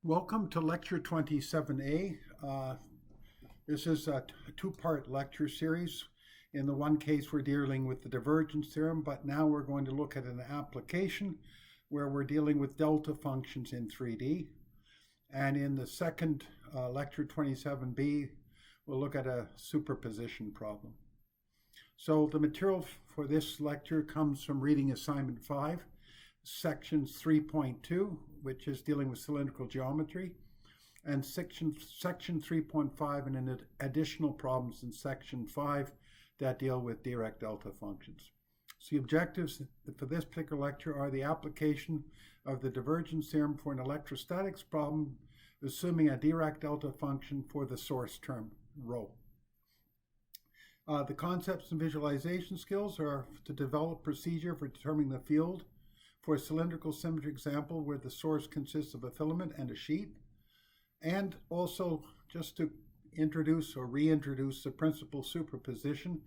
Welcome to Lecture 27A. This is a two-part lecture series. In the one case, we're dealing with the divergence theorem, but now we're going to look at an application where we're dealing with delta functions in 3D. And in the second Lecture 27B, we'll look at a superposition problem. So the material for this lecture comes from reading Assignment 5, Sections 3.2, which is dealing with cylindrical geometry, and Section 3.5 and an additional problems in Section 5 that deal with Dirac delta functions. So the objectives for this particular lecture are the application of the divergence theorem for an electrostatics problem, assuming a Dirac delta function for the source term, rho. The concepts and visualization skills are to develop procedure for determining the field for a cylindrical symmetry example where the source consists of a filament and a sheet, and also just to introduce or reintroduce the principal superposition.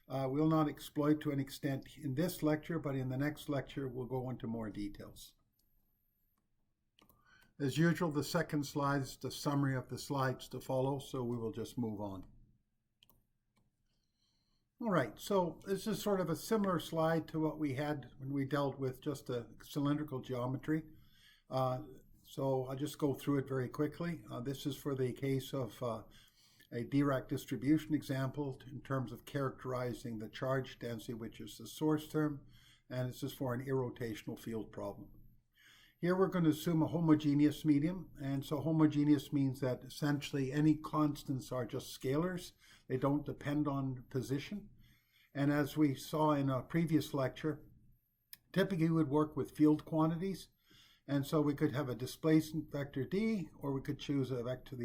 We'll not exploit to an extent in this lecture, but in the next lecture we'll go into more details. As usual, the second slide is the summary of the slides to follow, so we will just move on. All right, so this is sort of a similar slide to what we had when we dealt with just a cylindrical geometry. So I'll just go through it very quickly. This is for the case of a Dirac distribution example in terms of characterizing the charge density, which is the source term, and this is for an irrotational field problem. Here we're going to assume a homogeneous medium, and so homogeneous means that essentially any constants are just scalars. They don't depend on position. And as we saw in a previous lecture, typically we would work with field quantities. And so we could have a displacement vector D, or we could choose a vector,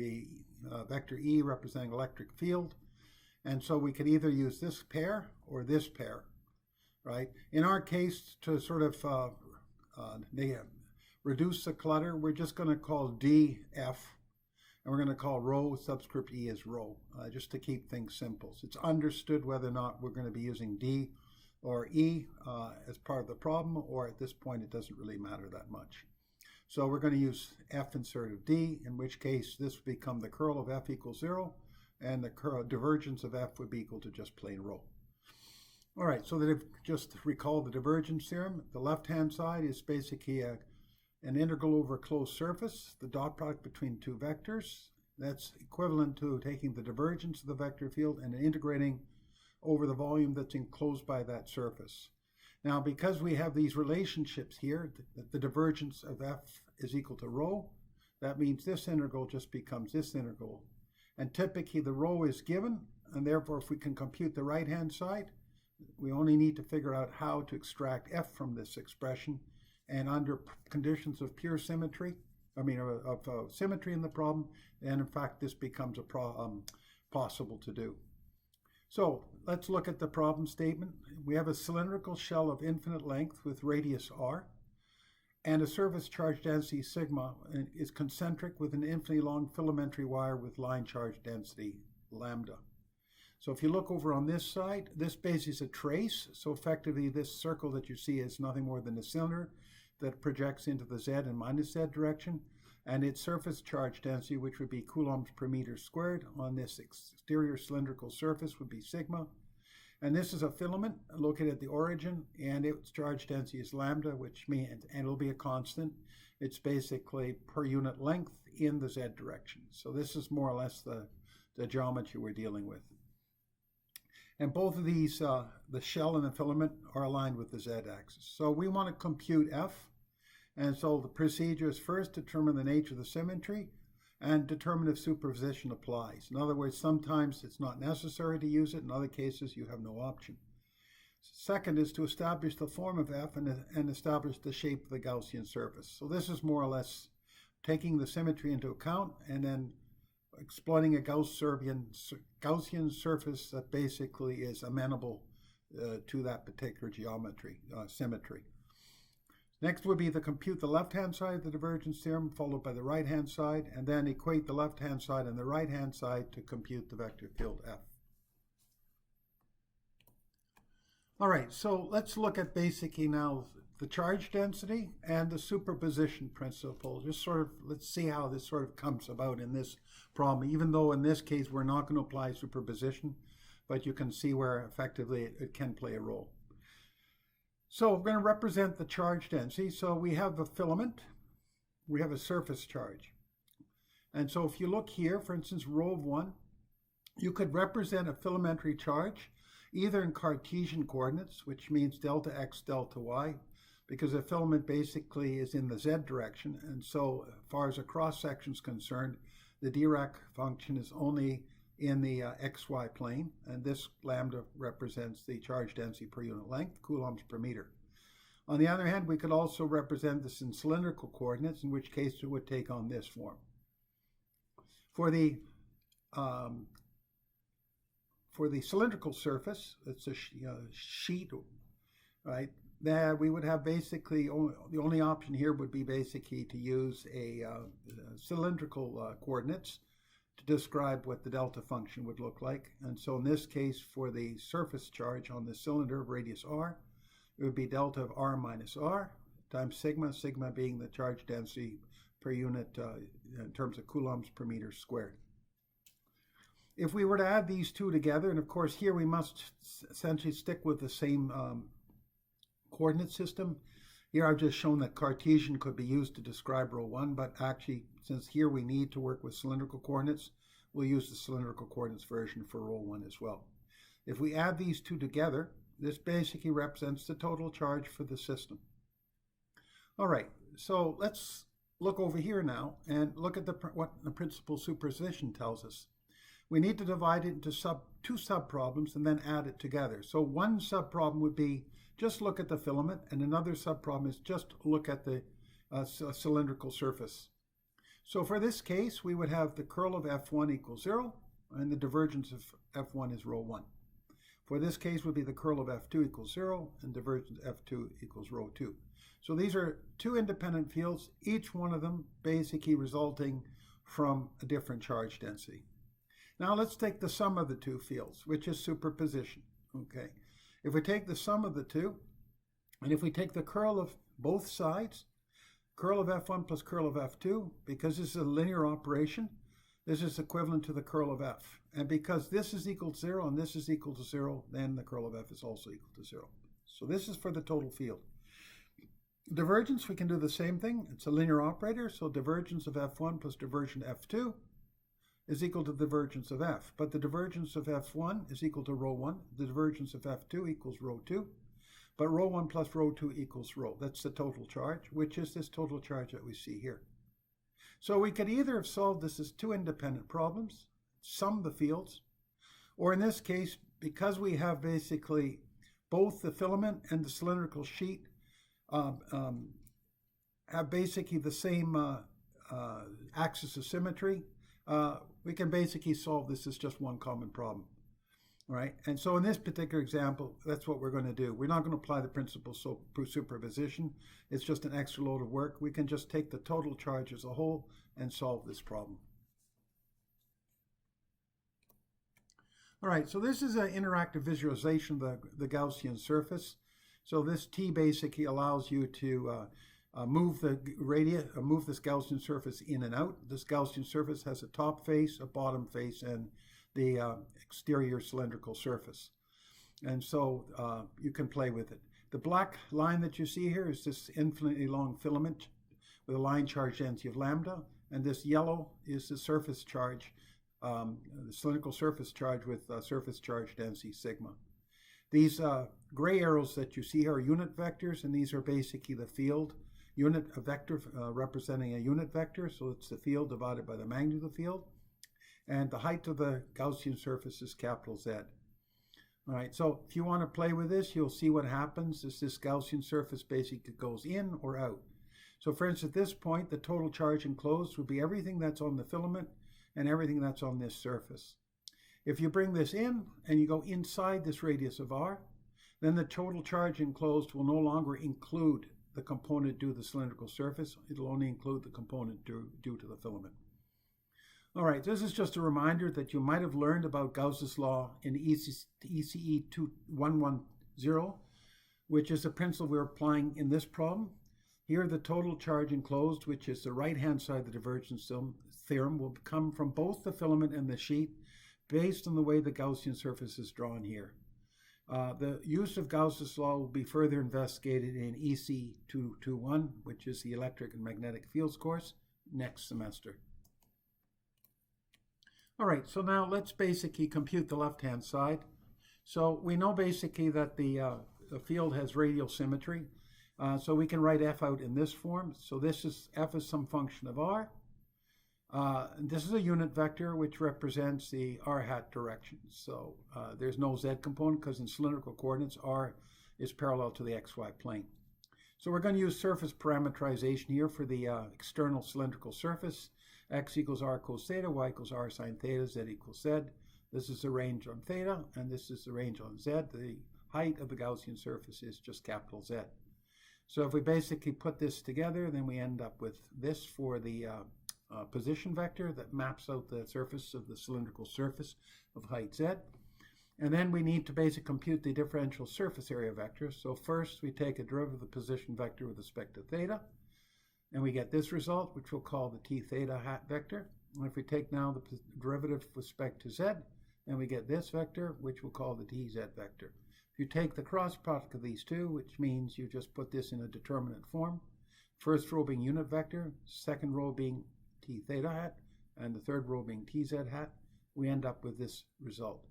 vector E representing electric field. And so we could either use this pair or this pair, right? In our case, to sort of reduce the clutter, we're just going to call D F, and we're going to call rho subscript E as rho, just to keep things simple. So it's understood whether or not we're going to be using D or E as part of the problem, or at this point it doesn't really matter that much. So we're going to use F insert of D, in which case this would become the curl of F equals 0, and the divergence of F would be equal to just plain rho. All right, so just recall the divergence theorem. The left-hand side is basically an integral over a closed surface, the dot product between two vectors. That's equivalent to taking the divergence of the vector field and integrating over the volume that's enclosed by that surface. Now, because we have these relationships here, the divergence of F is equal to rho, that means this integral just becomes this integral. And typically the rho is given, and therefore if we can compute the right-hand side, we only need to figure out how to extract F from this expression. And under conditions of pure symmetry, of symmetry in the problem, and in fact this becomes possible to do. So let's look at the problem statement. We have a cylindrical shell of infinite length with radius r, and a surface charge density sigma is concentric with an infinitely long filamentary wire with line charge density lambda. So if you look over on this side, this base is a trace. So effectively this circle that you see is nothing more than a cylinder that projects into the Z and minus Z direction, and its surface charge density, which would be coulombs per meter squared on this exterior cylindrical surface, would be sigma. And this is a filament located at the origin, and its charge density is lambda, which means, and it'll be a constant. It's basically per unit length in the Z direction. So this is more or less the geometry we're dealing with. And both of these, the shell and the filament, are aligned with the Z-axis. So we want to compute F. And so the procedure is first determine the nature of the symmetry and determine if superposition applies. In other words, sometimes it's not necessary to use it. In other cases, you have no option. Second is to establish the form of F and establish the shape of the Gaussian surface. So this is more or less taking the symmetry into account and then exploiting a Gaussian surface that basically is amenable to that particular geometry, symmetry. Next would be to compute the left-hand side of the divergence theorem, followed by the right-hand side, and then equate the left-hand side and the right-hand side to compute the vector field F. All right, so let's look at basically now the charge density and the superposition principle. Just sort of, let's see how this sort of comes about in this problem, even though in this case we're not going to apply superposition, but you can see where effectively it can play a role. So we're going to represent the charge density. So we have a filament, we have a surface charge. And so if you look here, for instance, row of 1, you could represent a filamentary charge either in Cartesian coordinates, which means delta x, delta y, because a filament basically is in the z direction. And so as far as a cross-section is concerned, the Dirac function is only in the xy plane, and this lambda represents the charge density per unit length, coulombs per meter. On the other hand, we could also represent this in cylindrical coordinates, in which case it would take on this form. For the cylindrical surface, it's a sheet, right? That we would have basically, the only option here would be basically to use a cylindrical coordinates to describe what the delta function would look like. And so in this case, for the surface charge on the cylinder of radius r, it would be delta of r minus r times sigma, sigma being the charge density per unit in terms of coulombs per meter squared. If we were to add these two together, and of course here we must essentially stick with the same coordinate system. Here I've just shown that Cartesian could be used to describe row 1, but actually since here we need to work with cylindrical coordinates, we'll use the cylindrical coordinates version for row 1 as well. If we add these two together, this basically represents the total charge for the system. All right, so let's look over here now and look at what the principal superposition tells us. We need to divide it into two sub-problems and then add it together. So one sub-problem would be just look at the filament, and another sub-problem is just look at the cylindrical surface. So for this case, we would have the curl of F1 equals 0, and the divergence of F1 is rho 1. For this case would be the curl of F2 equals 0, and divergence of F2 equals rho 2. So these are two independent fields, each one of them basically resulting from a different charge density. Now let's take the sum of the two fields, which is superposition. Okay, if we take the sum of the two, and if we take the curl of both sides, curl of F1 plus curl of F2, because this is a linear operation, this is equivalent to the curl of F. And because this is equal to 0 and this is equal to 0, then the curl of F is also equal to 0. So this is for the total field. Divergence, we can do the same thing. It's a linear operator, so divergence of F1 plus divergence of F2 is equal to the divergence of F. But the divergence of F1 is equal to rho 1. The divergence of F2 equals rho 2. But rho 1 plus rho 2 equals rho. That's the total charge, which is this total charge that we see here. So we could either have solved this as two independent problems, sum the fields, or in this case, because we have basically both the filament and the cylindrical sheet have basically the same axis of symmetry, we can basically solve this as just one common problem, right? And so in this particular example, that's what we're going to do. We're not going to apply the principle of superposition. It's just an extra load of work. We can just take the total charge as a whole and solve this problem. All right, so this is an interactive visualization of the Gaussian surface. So this T basically allows you to move the move this Gaussian surface in and out. This Gaussian surface has a top face, a bottom face, and the exterior cylindrical surface. And so you can play with it. The black line that you see here is this infinitely long filament with a line charge density of lambda, and this yellow is the surface charge, the cylindrical surface charge with surface charge density sigma. These gray arrows that you see here are unit vectors, and these are basically the field. A vector representing a unit vector, so it's the field divided by the magnitude of the field. And the height of the Gaussian surface is capital Z. All right, so if you want to play with this, you'll see what happens is this Gaussian surface basically goes in or out. So for instance, at this point, the total charge enclosed would be everything that's on the filament and everything that's on this surface. If you bring this in and you go inside this radius of r, then the total charge enclosed will no longer include the component due to the cylindrical surface. It'll only include the component due to the filament. All right, this is just a reminder that you might have learned about Gauss's law in ECE 2110. which is the principle we're applying in this problem. Here, the total charge enclosed, which is the right-hand side of the divergence theorem, will come from both the filament and the sheet based on the way the Gaussian surface is drawn here. The use of Gauss's law will be further investigated in EC221, which is the Electric and Magnetic Fields course, next semester. All right, so now let's basically compute the left-hand side. So we know basically that the field has radial symmetry. So we can write f out in this form. So this is f is some function of r. This is a unit vector which represents the r hat direction. So there's no z component because in cylindrical coordinates r is parallel to the xy plane. So we're going to use surface parameterization here for the external cylindrical surface. X equals r cos theta, y equals r sine theta, z equals z. This is the range on theta, and this is the range on z. The height of the Gaussian surface is just capital Z. So if we basically put this together, then we end up with this for the position vector that maps out the surface of the cylindrical surface of height z. And then we need to basically compute the differential surface area vector. So first we take a derivative of the position vector with respect to theta, and we get this result, which we'll call the t theta hat vector. And if we take now the derivative with respect to z, then we get this vector, which we'll call the tz vector. If you take the cross product of these two, which means you just put this in a determinant form, first row being unit vector, second row being t theta hat, and the third row being tz hat, we end up with this result.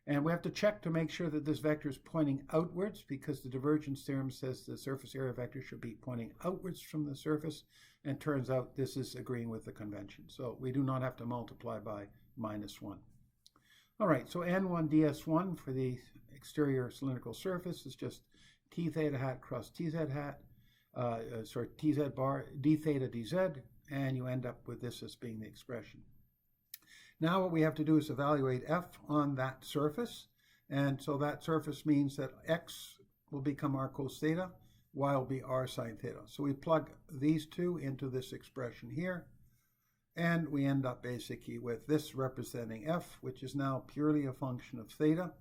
And we have to check to make sure that this vector is pointing outwards, because the divergence theorem says the surface area vector should be pointing outwards from the surface, and turns out this is agreeing with the convention. So we do not have to multiply by -1. All right, so n1 ds1 for the exterior cylindrical surface is just t theta hat cross tz hat, tz bar, d theta dz, and you end up with this as being the expression. Now what we have to do is evaluate f on that surface, and so that surface means that x will become r cos theta, y will be r sine theta. So we plug these two into this expression here, and we end up basically with this representing f, which is now purely a function of theta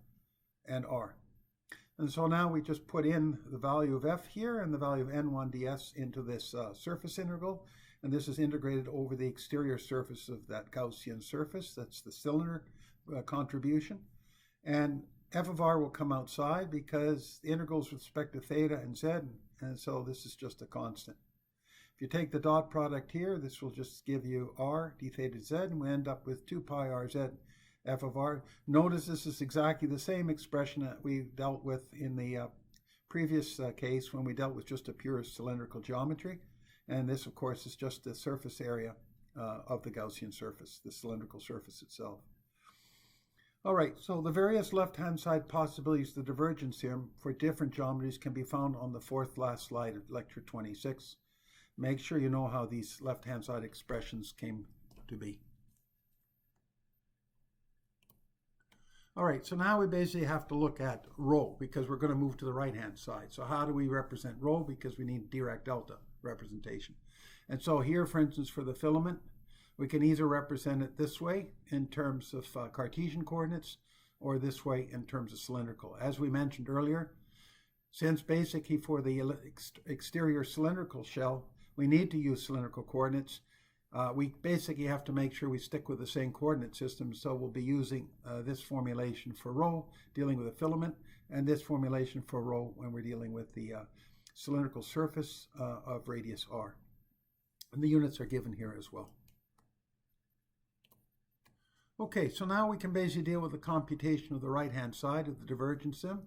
and r. And so now we just put in the value of f here and the value of n1 ds into this surface integral, and this is integrated over the exterior surface of that Gaussian surface. That's the cylinder contribution. And f of r will come outside because the integrals with respect to theta and z, and so this is just a constant. If you take the dot product here, this will just give you r d theta z, and we end up with 2 pi rz f of r. Notice this is exactly the same expression that we dealt with in the previous case when we dealt with just a pure cylindrical geometry. And this, of course, is just the surface area of the Gaussian surface, the cylindrical surface itself. All right, so the various left-hand side possibilities of the divergence theorem for different geometries can be found on the fourth last slide of lecture 26. Make sure you know how these left-hand side expressions came to be. All right, so now we basically have to look at rho because we're going to move to the right-hand side. So how do we represent rho? Because we need Dirac delta representation. And so here, for instance, for the filament, we can either represent it this way in terms of Cartesian coordinates or this way in terms of cylindrical. As we mentioned earlier, since basically for the exterior cylindrical shell, we need to use cylindrical coordinates, we basically have to make sure we stick with the same coordinate system. So we'll be using this formulation for rho, dealing with a filament, and this formulation for rho when we're dealing with the cylindrical surface of radius r. And the units are given here as well. Okay, so now we can basically deal with the computation of the right-hand side of the divergence sim.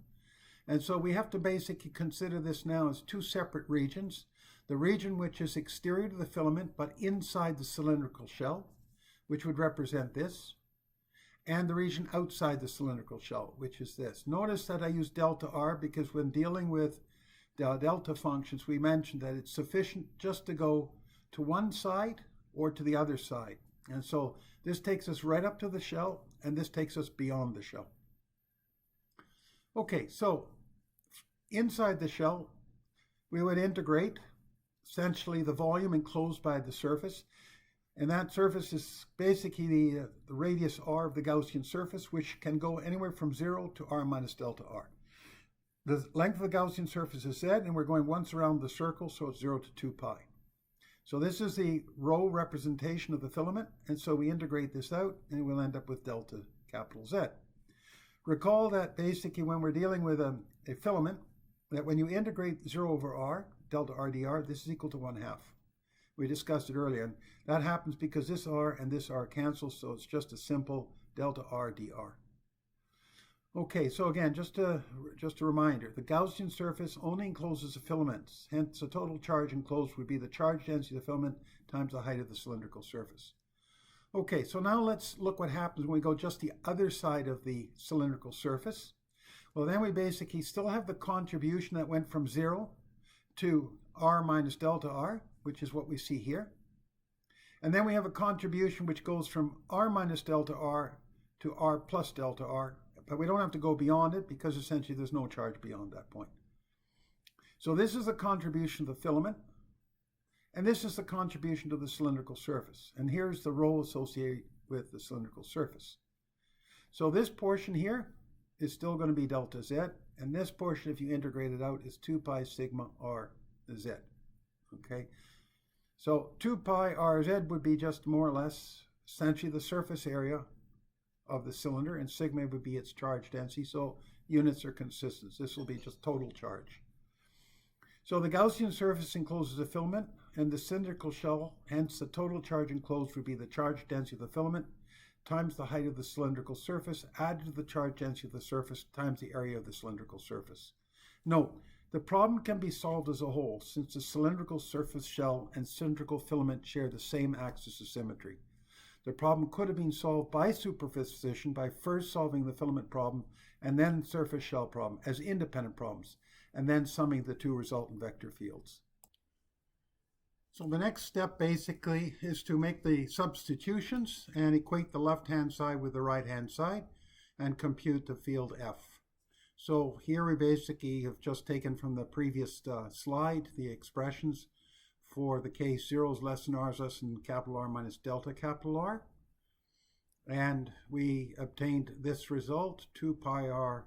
And so we have to basically consider this now as two separate regions. The region which is exterior to the filament but inside the cylindrical shell, which would represent this, and the region outside the cylindrical shell, which is this. Notice that I use delta r because when dealing with the delta functions, we mentioned that it's sufficient just to go to one side or to the other side. And so this takes us right up to the shell, and this takes us beyond the shell. Okay, so inside the shell, we would integrate essentially the volume enclosed by the surface. And that surface is basically the radius r of the Gaussian surface, which can go anywhere from 0 to r minus delta r. The length of the Gaussian surface is z, and we're going once around the circle, so it's 0 to 2 pi. So this is the rho representation of the filament, and so we integrate this out, and we'll end up with delta capital Z. Recall that basically when we're dealing with a filament, that when you integrate 0 over r, delta r dr, this is equal to 1/2. We discussed it earlier, and that happens because this r and this r cancel, so it's just a simple delta r dr. Okay, so again, just a reminder, the Gaussian surface only encloses the filaments, hence the total charge enclosed would be the charge density of the filament times the height of the cylindrical surface. Okay, so now let's look what happens when we go just the other side of the cylindrical surface. Well, then we basically still have the contribution that went from 0 to r minus delta r, which is what we see here. And then we have a contribution which goes from r minus delta r to r plus delta r, but we don't have to go beyond it because essentially there's no charge beyond that point. So this is the contribution of the filament, and this is the contribution to the cylindrical surface. And here's the rho associated with the cylindrical surface. So this portion here is still going to be delta z, and this portion, if you integrate it out, is 2 pi sigma r z. Okay, so 2 pi r z would be just more or less essentially the surface area of the cylinder, and sigma would be its charge density, so units are consistent. This will be just total charge. So the Gaussian surface encloses a filament and the cylindrical shell, hence the total charge enclosed would be the charge density of the filament times the height of the cylindrical surface added to the charge density of the surface times the area of the cylindrical surface. Note, the problem can be solved as a whole since the cylindrical surface shell and cylindrical filament share the same axis of symmetry. The problem could have been solved by superposition by first solving the filament problem and then surface shell problem as independent problems, and then summing the two resultant vector fields. So the next step basically is to make the substitutions and equate the left-hand side with the right-hand side and compute the field F. So here we basically have just taken from the previous slide the expressions for the case 0 is less than r is less than capital R minus delta capital R. And we obtained this result, 2 pi r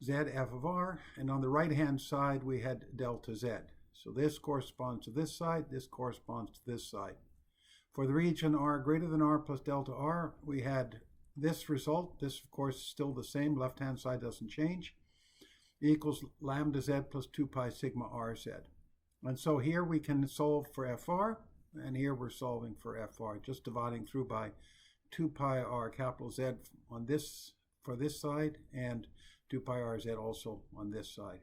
z f of r. And on the right-hand side, we had delta z. So this corresponds to this side, this corresponds to this side. For the region r greater than r plus delta r, we had this result. This, of course, is still the same. Left-hand side doesn't change. Equals lambda z plus 2 pi sigma r z. And so here we can solve for fr, and here we're solving for fr, just dividing through by 2 pi r capital Z on this for this side, and 2 pi r z also on this side.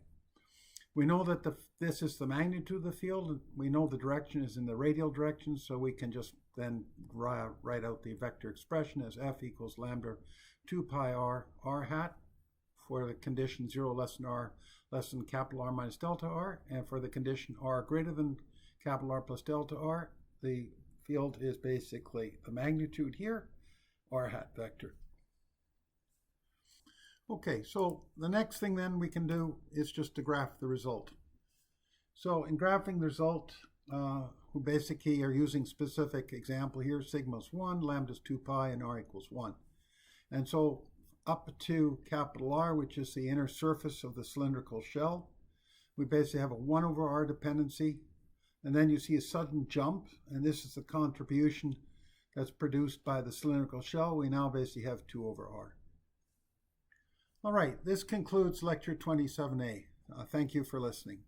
We know that this is the magnitude of the field. We know the direction is in the radial direction, so we can just then write out the vector expression as f equals lambda 2 pi r hat for the condition 0 less than r less than capital R minus delta r, and for the condition r greater than capital R plus delta r, the field is basically the magnitude here, r hat vector. Okay, so the next thing then we can do is just to graph the result. So in graphing the result, we basically are using specific example here, sigma's 1, lambda's 2 pi, and r equals 1. And so up to capital R, which is the inner surface of the cylindrical shell, we basically have a 1 over r dependency, and then you see a sudden jump, and this is the contribution that's produced by the cylindrical shell. We now basically have 2 over r. All right, this concludes lecture 27A. Thank you for listening.